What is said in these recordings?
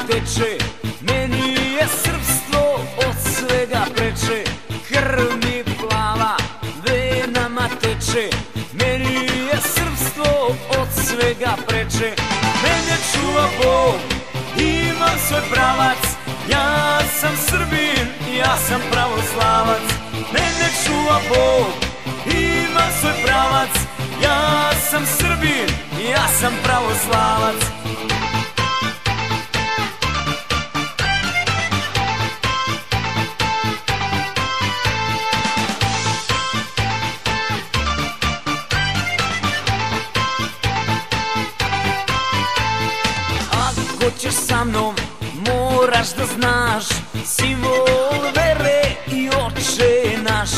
teče, meni je srpstvo od svega preče. Krv mi plava venama teče, meni je srpstvo od svega preče. Mene čuva Bog, imam svoj pravac, ja sam Srbin, ja sam pravoslavac. Mene čuva Bog, imam svoj pravac, ja sam Srbin, ja sam pravoslavac. Ako ćeš sa mnom, moraš da znaš simbol vere i Oče naš.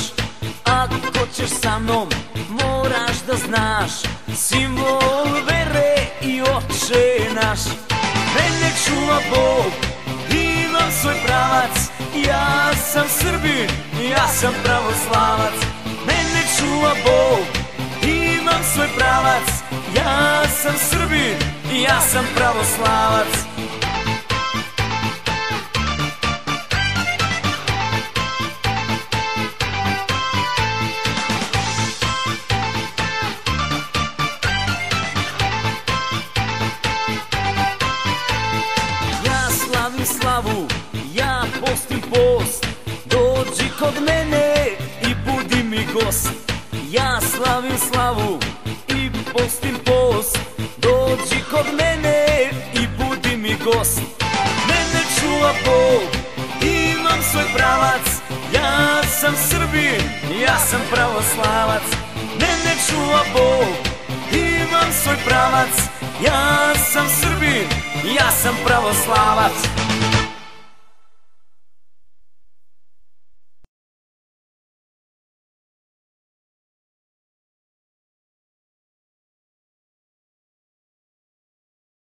Ako ćeš sa mnom, moraš da znaš simbol vere i Oče naš. Mene čuva Bog, imam svoj pravac, ja sam Srbin, ja sam pravoslavac. Mene čuva Bog, imam svoj pravac, ja sam Srbin, ja sam pravoslavac. Slavu, ja postim post, dođi kod mene i budi mi gost. Ja slavim slavu i postim post, dođi kod mene i budi mi gost. Mene čuva Bog, imam svoj pravac, ja sam Srbin, ja sam pravoslavac. Mene čuva Bog, imam svoj pravac, ja sam Srbin, ja sam pravoslavac.